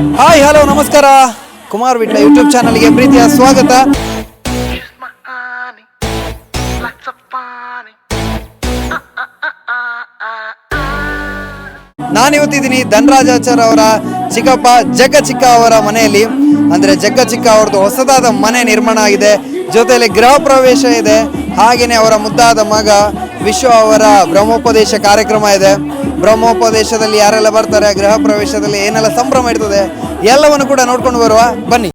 Hi hello ನಮಸ್ಕಾರ. Kumar Vitla YouTube ಚಾನಲ್ಗೆ ಪ್ರೀತಿಯ ಸ್ವಾಗತ. ನಾನಿವತ್ತಿದ್ದೀನಿ ಧನರಾಜಾಚಾರ್ ಅವರ ಚಿಕ್ಕಪ್ಪ ಜಗ್ಗ ಚಿಕ್ಕ ಅವರ ಮನೆಯಲ್ಲಿ. ಅಂದರೆ ಜಗ್ಗ ಚಿಕ್ಕ ಅವ್ರದ್ದು ಹೊಸದಾದ ಮನೆ ನಿರ್ಮಾಣ ಆಗಿದೆ, ಜೊತೆಯಲ್ಲಿ ಗೃಹ ಪ್ರವೇಶ ಇದೆ, ಹಾಗೆಯೇ ಅವರ ಮುದ್ದಾದ ಮಗ ವಿಶ್ವ ಅವರ ಬ್ರಹ್ಮೋಪದೇಶ ಕಾರ್ಯಕ್ರಮ ಇದೆ. ಬ್ರಹ್ಮೋಪದೇಶದಲ್ಲಿ ಯಾರೆಲ್ಲ ಬರ್ತಾರೆ, ಗೃಹ ಪ್ರವೇಶದಲ್ಲಿ ಏನೆಲ್ಲ ಸಂಭ್ರಮ ಇರ್ತದೆ, ಎಲ್ಲವನ್ನು ಕೂಡ ನೋಡ್ಕೊಂಡು ಬರುವ ಬನ್ನಿ.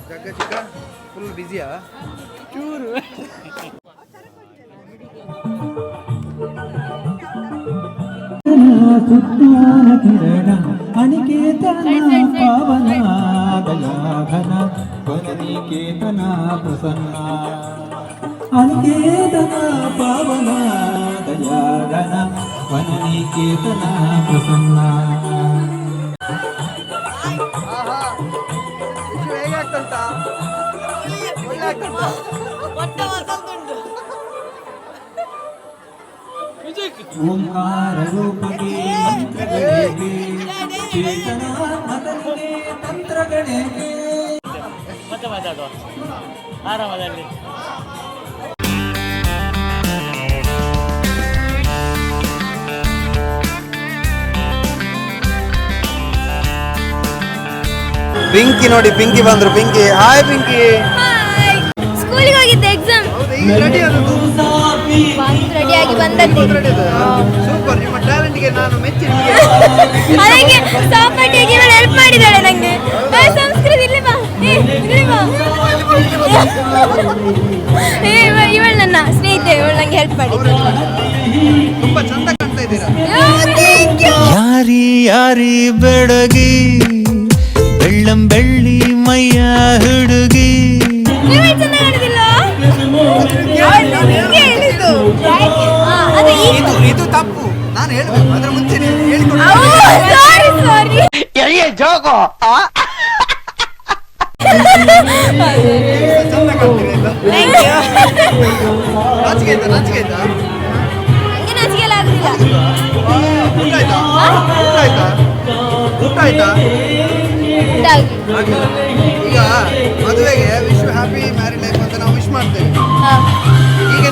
ಜಗ್ಗ ಚಿಕ್ಕ ಫುಲ್ ಬಿಸಿಯಾ? ಚೂರು ಅನಿಕೇತನ ಪಾವನ ದಯಾಘನ ವನನಿಕೇತನ ಪ್ರಸನ್ನ ಅನಿಕೇತನ ಪಾವನ ದಯಾಘನ ವನನಿಕೇತನ ಪ್ರಸನ್ನ. ಹೇಗಾಗ್ತಂತ? ಒಳ್ಳೆ ಆಗ್ತಂತ? ಓಂಕಾರ ರೂಪಗೆ ಮಂತ್ರಗಳಿಗೆ ಚೇತನ ಮತನಿಗೆ ತಂತ್ರಗಳಿಗೆ ಮತ್ತೆ ಮಾತಾಡುವ ಆರಾಮದಲ್ಲಿ. ಪಿಂಕಿ ನೋಡಿ, ಪಿಂಕಿ ಬಂದ್ರು. ಪಿಂಕಿ, ಹಾಯ್ ಪಿಂಕಿ. ಸ್ಕೂಲಿಗೆ ಹೋಗಿದ್ದೆ, ಎಕ್ಸಾಮ್ ರೆಡಿ ರೆಡಿಯಾಗಿ ಬಂದದ್ದು. ಸೂಪರ್, ನಿಮ್ಮ ಟ್ಯಾಲೆಂಟ್ಗೆ ನಾನು ಮೆಚ್ಚಿ ಅದಕ್ಕೆ ಸಹಪಾಠಿಯಾಗಿ ಇವಳು ಹೆಲ್ಪ್ ಮಾಡಿದ್ದಾಳೆ ನಂಗೆ. ಸಂಸ್ಕೃತಿ ಇಲ್ಲಿ ಬಾ, ಇಲ್ಲಿ ಬಾ. ಇವಳು ನನ್ನ ಸ್ನೇಹಿತೆ, ಇವಳು ನಂಗೆ ಹೆಲ್ಪ್ ಮಾಡಿದ್ದಾಳೆ. ತುಂಬಾ ಚಂದ ಕಾಣ್ತಾ ಇದ್ದೀರಾ. ಯಾರಿ ಯಾರಿ ಬೆಡಗಿ ಬೆಳ್ಳಂ ಬೆಳ್ಳಿ ಮೈಯ ಹುಡುಗಿ. ಚಂದ ಕಾಣುದಿಲ್ಲ? ಇದು ತಪ್ಪು, ನಾನು ಹೇಳ್ಬೇಕು. ಅದ್ರ ಮುಂಚೆ ಹೇಳಿಕೊಡು. ಜೋಗೋ ಚಂದ ಕಾಣ್ತೀರಿ. ನಾಚಿಕೆ ಆಯ್ತಾ? ನಾಚಿಕೆ ಆಯ್ತಾ? ಊಟ ಆಯ್ತಾ? ಊಟ ಆಯ್ತಾ? ಊಟ ಆಯ್ತಾ? ಈಗ ಮದುವೆಗೆ ವಿಶ್ ಹ್ಯಾಪಿ ಮ್ಯಾರಿಡ್ ಲೈಫ್ ಅಂತ ನಾವು ವಿಶ್ ಮಾಡ್ತೇವೆ. ಈಗ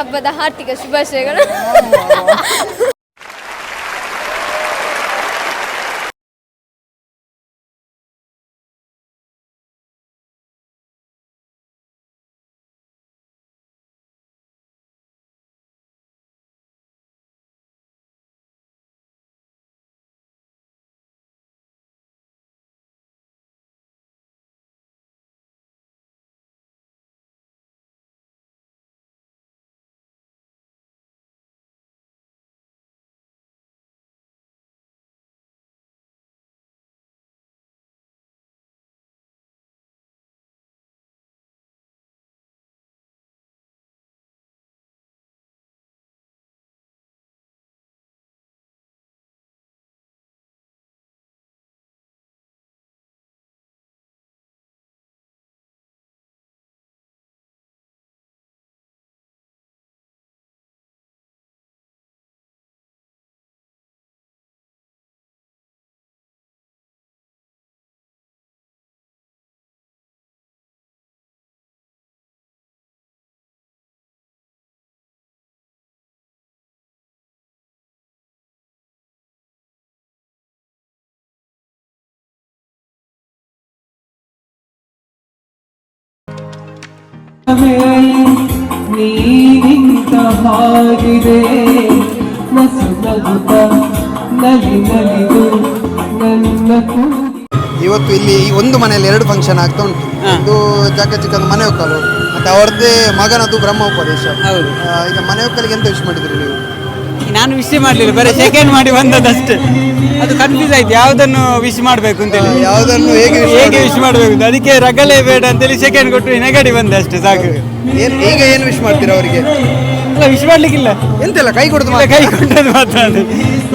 ಹಬ್ಬದ ಹಾರ್ದಿಕ ಶುಭಾಶಯಗಳು. ನೀನಿಂತ ಹಾಗಿದೆ ನಸು ನಗುತ್ತ ನಲಿ ನಲಿದು ನನ್ನ ಇವತ್ತು ಇಲ್ಲಿ ಈ ಒಂದು ಮನೆಯಲ್ಲಿ 2 ಫಂಕ್ಷನ್ ಆಗ್ತಾ ಉಂಟು. ಒಂದು ಜಗ್ಗ ಚಿಕ್ಕಂದು ಮನೆ ಒಕ್ಕಲು ಮತ್ತೆ ಅವ್ರದ್ದೇ ಮಗನದು ಬ್ರಹ್ಮೋಪದೇಶ. ಈಗ ಮನೆ ಒಕ್ಕಲಿಗೆ ಎಂತ ವಿಶ್ ಮಾಡಿದ್ರಿ ನೀವು? ನಾನು ವಿಶ್ ಮಾಡಲಿಲ್ಲ, ಬರೀ ಸೆಕೆಂಡ್ ಮಾಡಿ ಬಂದದಷ್ಟೇ. ಅದು ಕನ್ಫ್ಯೂಸ್ ಆಯ್ತು ಯಾವುದನ್ನು ವಿಶ್ ಮಾಡಬೇಕು ಅಂತೇಳಿ, ಯಾವುದನ್ನು ಹೇಗೆ ವಿಶ್ ಮಾಡಬೇಕು ಅಂತ. ಅದಕ್ಕೆ ರಗಳೆ ಬೇಡ ಅಂತೇಳಿ ಸೆಕೆಂಡ್ ಕೊಟ್ಟು ನೆಗಡಿ ಬಂದೆ ಅಷ್ಟೇ, ಸಾಕು. ಈಗ ಏನು ವಿಶ್ ಮಾಡ್ತೀರಾ ಅವರಿಗೆ? ಅಲ್ಲ, ವಿಶ್ ಮಾಡ್ಲಿಕ್ಕಿಲ್ಲ, ಎಂತೆಲ್ಲ ಕೈ ಕೊಡುದು ಕೈ ಕೊಟ್ಟದ್ದು ಮಾತ್ರ.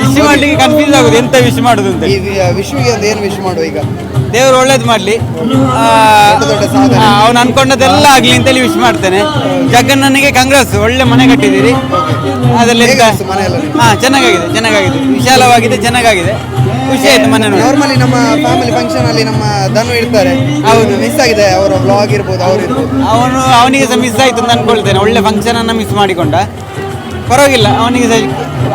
ವಿಶ್ ಮಾಡ್ಲಿಕ್ಕೆ ಕನ್ಫ್ಯೂಸ್ ಆಗುದು ಎಂತ ವಿಶ್ ಮಾಡುದು ಅಂತ. ವಿಶ್ವಿಗೆ ಒಂದು ಏನು ವಿಶ್ ಮಾಡುವ? ಈಗ ದೇವರು ಒಳ್ಳೇದು ಮಾಡ್ಲಿ, ಅವನು ಅನ್ಕೊಂಡದೆಲ್ಲ ಆಗ್ಲಿ ಅಂತೇಳಿ ವಿಶ್ ಮಾಡ್ತೇನೆ. ಜಗನ್ನನಿಗೆ ಕಾಂಗ್ರೆಸ್, ಒಳ್ಳೆ ಮನೆ ಕಟ್ಟಿದ್ದೀರಿ, ಅದರಲ್ಲಿ ಚೆನ್ನಾಗಿದೆ, ವಿಶಾಲವಾಗಿದೆ, ಚೆನ್ನಾಗಿದೆ, ಖುಷಿ ಆಯ್ತು ಮನೆ ನೋಡಿ. ನಾರ್ಮಲಿ ನಮ್ಮ ಫ್ಯಾಮಿಲಿ ಫಂಕ್ಷನ್ ಅಲ್ಲಿ ನಮ್ಮ ಧನು ಇರ್ತಾರೆ, ಹೌದು, ಮಿಸ್ ಆಗಿದೆ ಅವರ ವ್ಲಾಗ್ ಇರ್ಬೋದು, ಅವ್ರು ಇರ್ಬೋದು. ಅವನಿಗೆ ಸಹ ಮಿಸ್ ಆಯ್ತು ಅಂತ ಅನ್ಕೊಳ್ತೇನೆ. ಒಳ್ಳೆ ಫಂಕ್ಷನ್ ಅನ್ನ ಮಿಸ್ ಮಾಡಿಕೊಂಡ, ಪರವಾಗಿಲ್ಲ, ಅವನಿಗೆ ಸಹ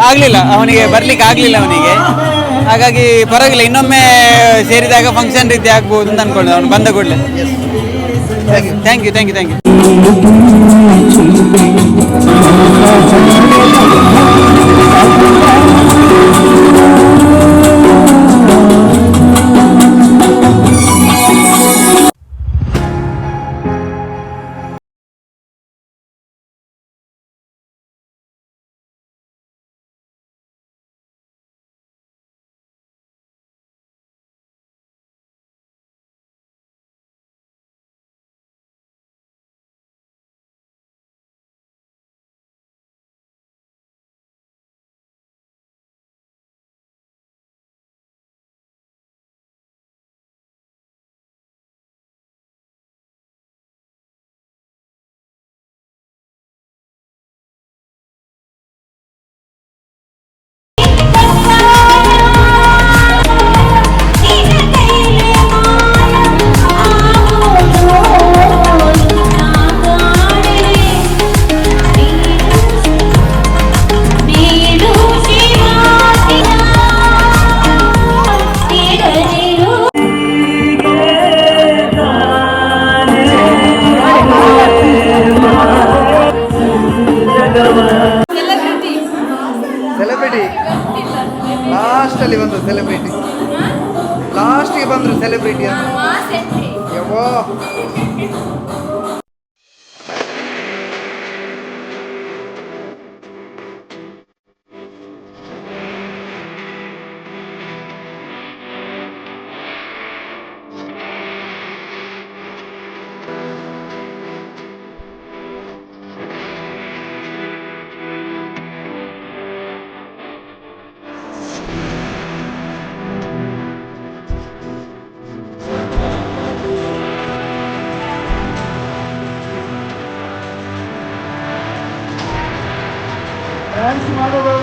ಆಗ್ಲಿಲ್ಲ, ಅವನಿಗೆ ಬರ್ಲಿಕ್ಕೆ ಆಗ್ಲಿಲ್ಲ ಅವನಿಗೆ. ಹಾಗಾಗಿ ಪರವಾಗಿಲ್ಲ, ಇನ್ನೊಮ್ಮೆ ಸೇರಿದಾಗ ಫಂಕ್ಷನ್ ರೀತಿ ಆಗ್ಬೋದು ಅಂತ ಅನ್ಕೊಂಡೆ ಅವನು ಬಂದ ಕೂಡಲೇ. Thank you. ಸೆಲೆಬ್ರಿಟಿ ಲಾಸ್ಟಲ್ಲಿ ಬಂದರು, ಸೆಲೆಬ್ರಿಟಿ ಲಾಸ್ಟಿಗೆ ಬಂದರು, ಸೆಲೆಬ್ರಿಟಿ ಅಂತ. ಯವ್ವೋ, ಡ್ಯಾನ್ಸ್ ಮಾಡೋದು